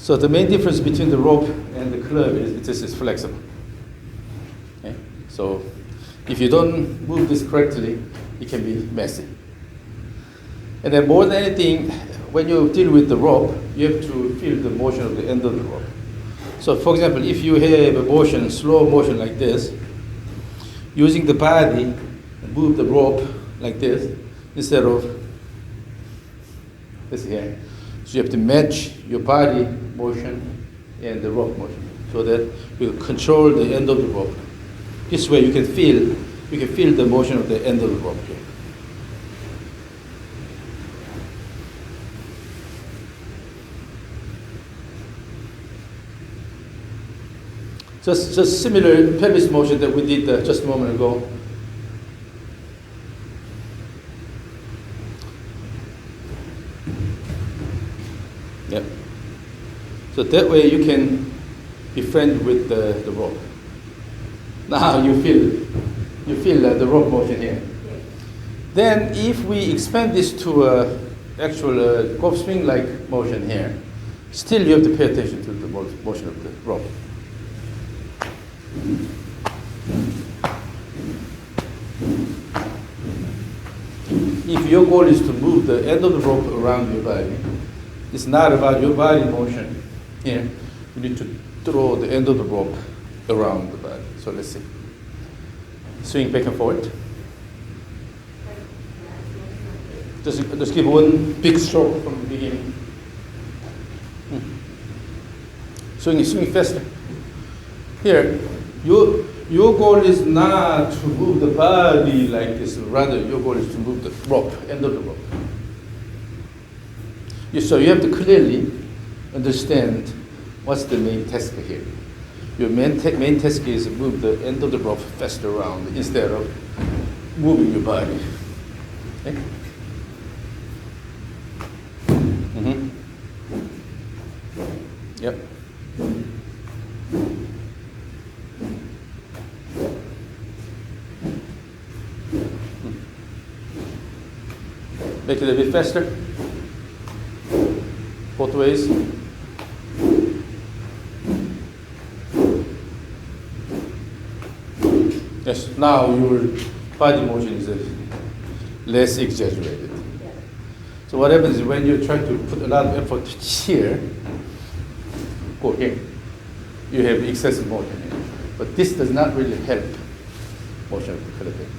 So the main difference between the rope and the club is this is flexible. Okay? So if you don't move this correctly, it can be messy. And then more than anything, when you deal with the rope, you have to feel the motion of the end of the rope. So for example, if you have a motion, slow motion like this, using the body, move the rope like this, instead of this here. So you have to match your body motion and the rope motion, so that you control the end of the rope. This way you can feel the motion of the end of the rope here. Just similar pelvis motion that we did just a moment ago. Yep. So that way you can be friendly with the rope. Now you feel the rope motion here. Then if we expand this to actual golf swing-like motion here, still you have to pay attention to the motion of the rope. If your goal is to move the end of the rope around your body, it's not about your body motion here. You need to throw the end of the rope around the body. So let's see. Swing back and forth. Just give one big stroke from the beginning. Swing faster. Here, your goal is not to move the body like this. Rather, your goal is to move the rope, end of the rope. So you have to clearly understand what's the main task here. Your main task is to move the end of the rope faster around instead of moving your body. Okay? Mm-hmm. Yep. Make it a bit faster. Both ways. Yes, now your body motion is less exaggerated. So what happens is when you try to put a lot of effort here, go here, you have excessive motion here. But this does not really help motion of the curvature.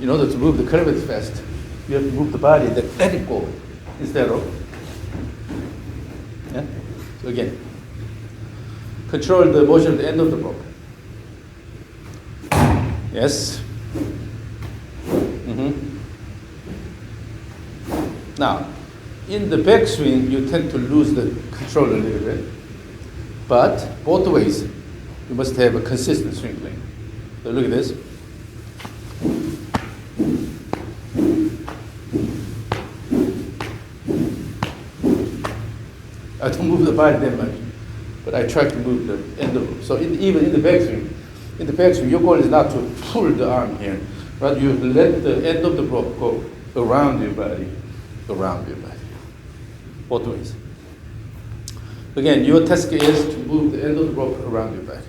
In order to move the curvature fast, you have to move the body, then let it go instead of. Yeah? So again, control the motion of the end of the rope. Yes? Mm-hmm. Now, in the backswing, you tend to lose the control a little bit. But both ways, you must have a consistent swing plane. So look at this. I don't move the body that much, but I try to move the end of it. So even in the backswing, your goal is not to pull the arm here, but you let the end of the rope go around your body, both ways. Again, your task is to move the end of the rope around your body.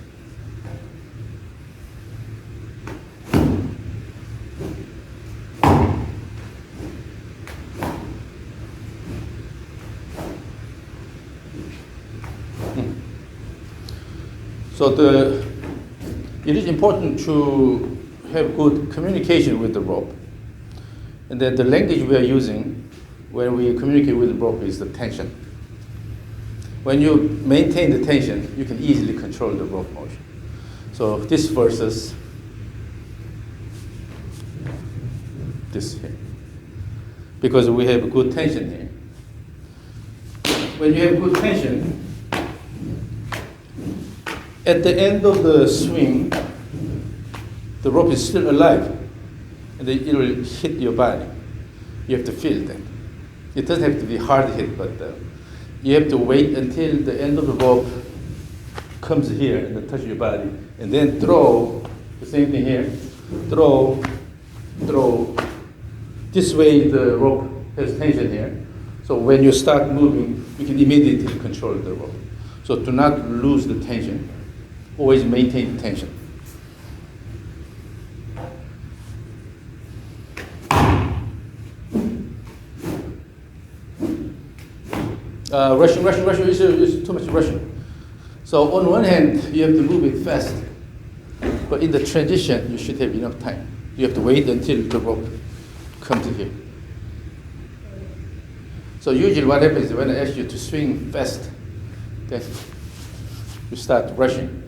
So it is important to have good communication with the rope. And then the language we are using when we communicate with the rope is the tension. When you maintain the tension, you can easily control the rope motion. So this versus this here. Because we have good tension here. When you have good tension, at the end of the swing, the rope is still alive, and it will hit your body. You have to feel that. It doesn't have to be hard hit, but you have to wait until the end of the rope comes here and then touch your body, and then throw, the same thing here, throw. This way the rope has tension here. So when you start moving, you can immediately control the rope. So do not lose the tension. Always maintain the tension. Rushing is too much rushing. So on one hand, you have to move it fast, but in the transition, you should have enough time. You have to wait until the rope comes here. So usually what happens is when I ask you to swing fast, then you start rushing.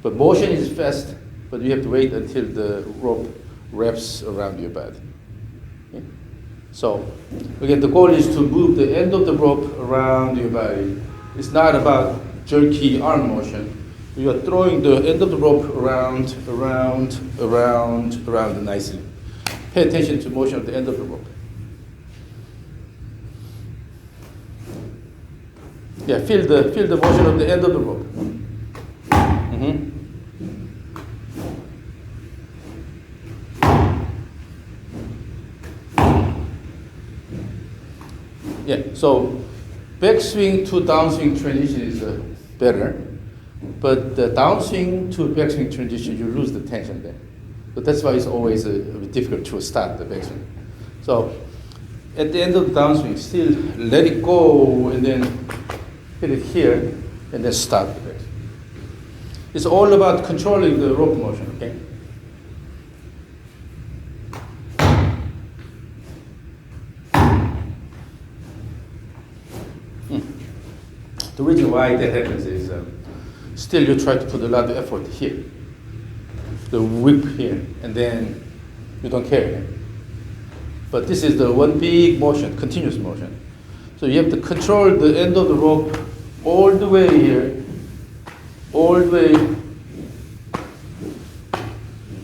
But motion is fast, but you have to wait until the rope wraps around your body. Okay? So again, the goal is to move the end of the rope around your body. It's not about jerky arm motion. You are throwing the end of the rope around nicely. Pay attention to motion of the end of the rope. Yeah, feel the motion of the end of the rope. Mm-hmm. Yeah, so backswing to downswing transition is better, but the downswing to backswing transition, you lose the tension there. So that's why it's always a bit difficult to start the backswing. So at the end of the downswing, still let it go and then hit it here and then start the backswing. It's all about controlling the rope motion, okay? The reason why that happens is still you try to put a lot of effort here, the whip here, and then you don't care. But this is the one big motion, continuous motion. So you have to control the end of the rope all the way here, all the way,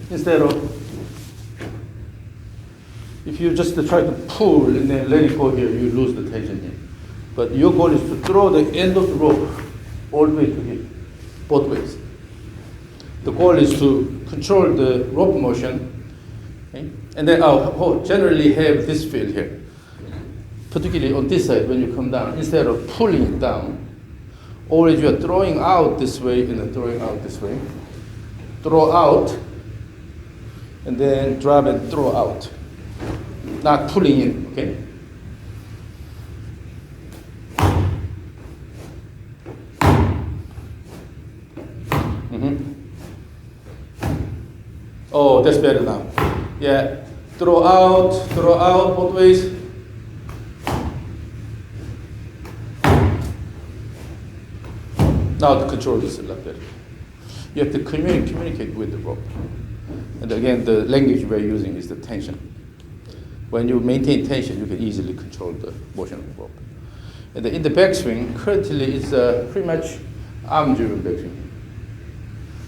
instead of, if you just try to pull and then let it go here, you lose the tension here. But your goal is to throw the end of the rope all the way to here, both ways. The goal is to control the rope motion, okay? And then I'll generally have this feel here, particularly on this side when you come down. Instead of pulling it down, always you are throwing out this way and then throwing out this way. Throw out, and then drop and throw out. Not pulling in, okay? Oh, that's better now. Yeah, throw out both ways. Now the control is a lot better. You have to communicate with the rope. And again, the language we're using is the tension. When you maintain tension, you can easily control the motion of the rope. And in the backswing, currently it's pretty much arm-driven backswing.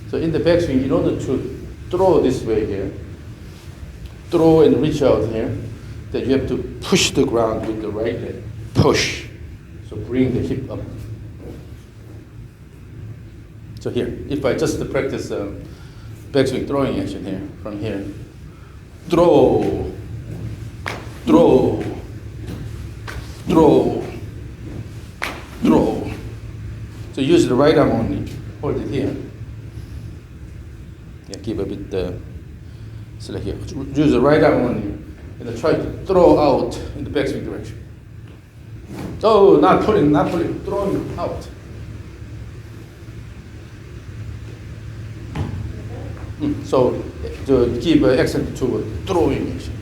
So in the backswing, in order to throw this way here, throw and reach out here, that you have to push the ground with the right leg. Push. So bring the hip up. So here, if I just practice backswing throwing action here, from here, throw, throw, throw, throw. So use the right arm only, hold it here. Yeah, keep a bit select here. Use the right arm only, and then try to throw out in the backswing direction. So not pulling, throwing out. So to give accent to throwing action.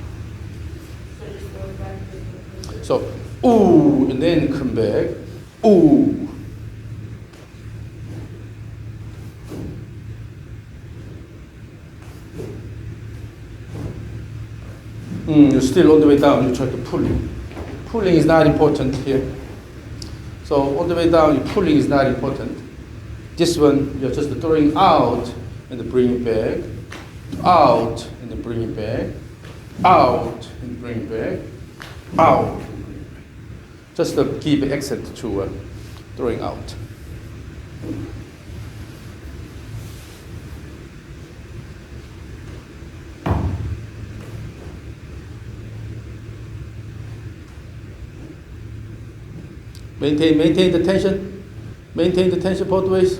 So ooh, and then come back. Ooh. You're still all the way down, you try to pull it. Pulling is not important here. So all the way down, pulling is not important. This one, you're just throwing out and then bring it back, out and then bring it back, out and bring it back, out and bring it back. Just to give accent to throwing out. Maintain the tension. Maintain the tension both ways.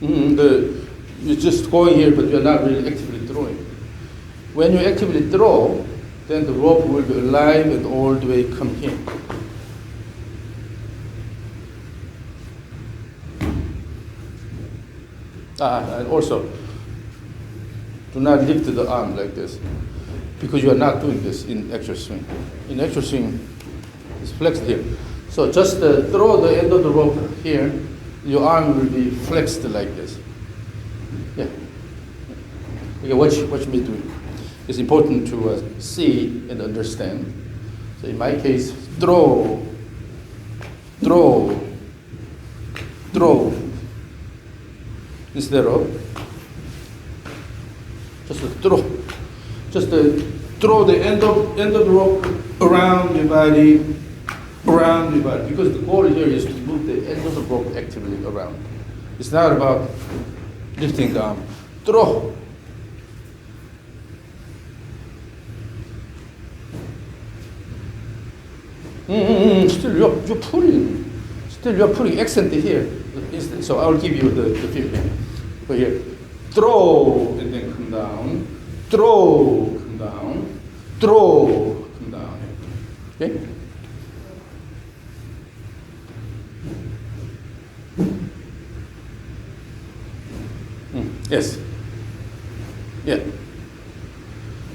You're just going here, but you're not really actively throwing. When you actively throw, then the rope will be alive and all the way come here. And also, do not lift the arm like this, because you are not doing this in actual swing. In actual swing, it's flexed here. So just throw the end of the rope here, your arm will be flexed like this. Yeah. Okay, watch me do it. It's important to see and understand. So in my case, throw, instead of just throw the end of the rope around your body, because the goal here is to move the end of the rope actively around. It's not about lifting the arm. Throw. Still you're pulling. Still you're putting accent here. So I'll give you the feel here. Go here. Throw and then come down. Throw, come down. Throw, come down. Okay? Yes. Yeah.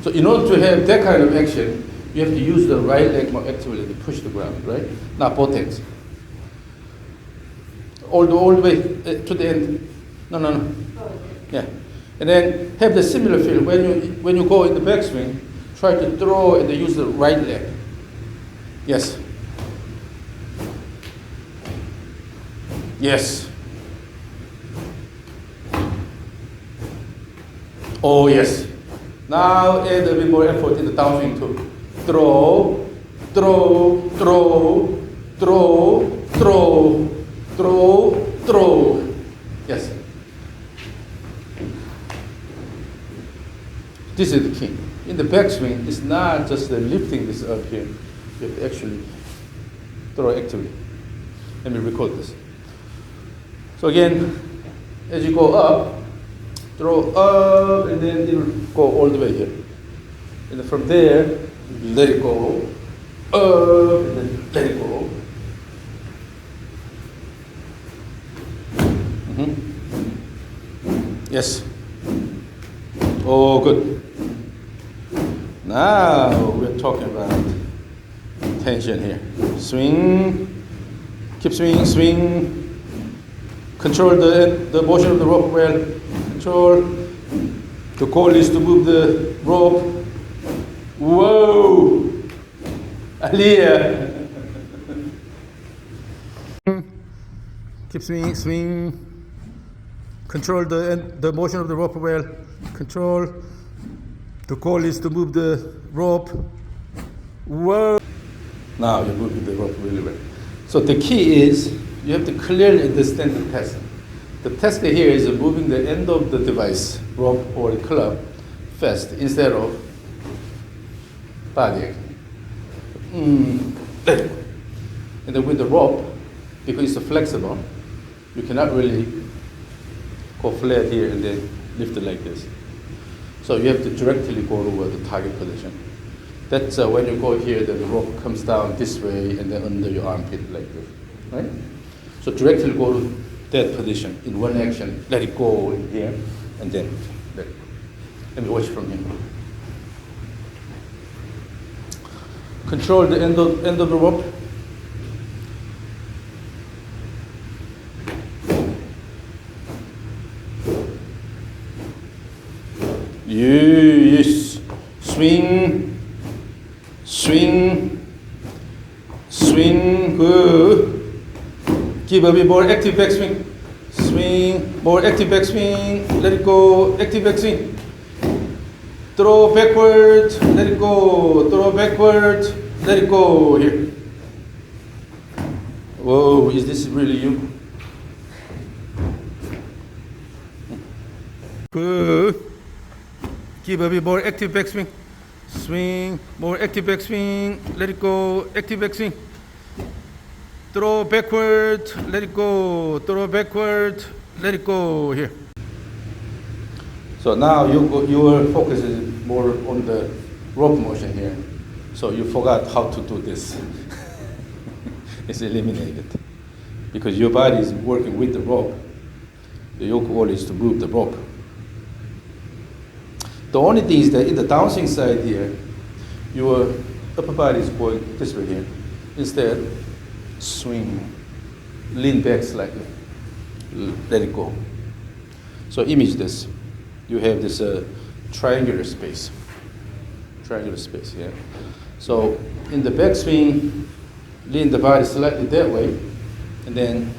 So in order to have that kind of action, you have to use the right leg more actively to push the ground, right? Not both hands. All the way to the end. No. Yeah. And then have the similar feel. When you go in the backswing, try to throw and then use the right leg. Yes. Yes. Oh, yes. Now add a bit more effort in the downswing too. Throw, throw, throw, throw, throw, throw, throw. Yes. This is the key. In the backswing, it's not just lifting this up here. You have to actually throw actively. Let me record this. So again, as you go up, throw up, and then it will go all the way here. And then from there, let it go, up, and then let it go. Yes. Oh, good. Now we're talking about tension here. Swing, keep swinging, swing. Control the motion of the rope well. Control. The goal is to move the rope. Whoa! Alliah. Keep swinging, swing. Control the motion of the rope well. Control. The goal is to move the rope. Whoa! Now you're moving the rope really well. So the key is you have to clearly understand the test. The test here is moving the end of the device, rope or club, fast instead of body. And then with the rope, because it's flexible, you cannot really go flat here and then lift it like this. So you have to directly go over the target position. That's when you go here, then the rope comes down this way and then under your armpit like this, right? So directly go to that position in one action, let it go in here, and then let it go. Let me watch from here. Control the end of the rope. Yes. Swing, swing, swing. Good. Give a bit more active backswing. Swing, more active backswing. Let it go. Active backswing. Throw backward. Let it go. Throw backward. Let it go. Here. Whoa, is this really you? Good. Give a bit more active backswing. Swing, more active backswing, let it go, active backswing. Throw backward, let it go, throw backward, let it go here. So now your focus is more on the rope motion here. So you forgot how to do this. It's eliminated. Because your body is working with the rope. Your goal is to move the rope. The only thing is that in the downswing side here, your upper body is going this way here. Instead, swing, lean back slightly, let it go. So image this. You have this triangular space here. So in the backswing, lean the body slightly that way, and then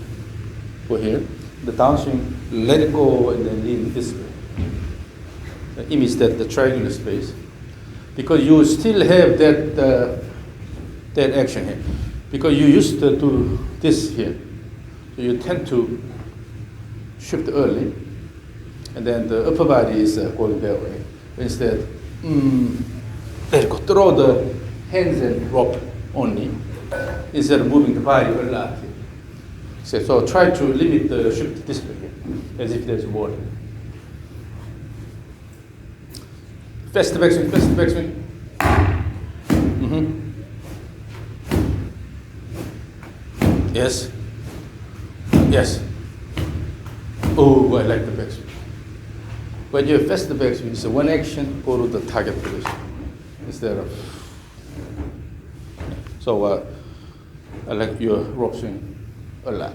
go here. The downswing, let it go, and then lean this way. Image that the triangular space, because you still have that action here, because you used to do this here, so you tend to shift early, and then the upper body is going that way. Instead, let it go. Throw the hands and rope only, instead of moving the body a lot. So try to limit the shift this way here, as if there's water. Fast backswing, fast backswing. Yes. Yes. Oh, I like the backswing. When you have fast backswing, so one action, go to the target position instead of. So I like your rope swing a lot.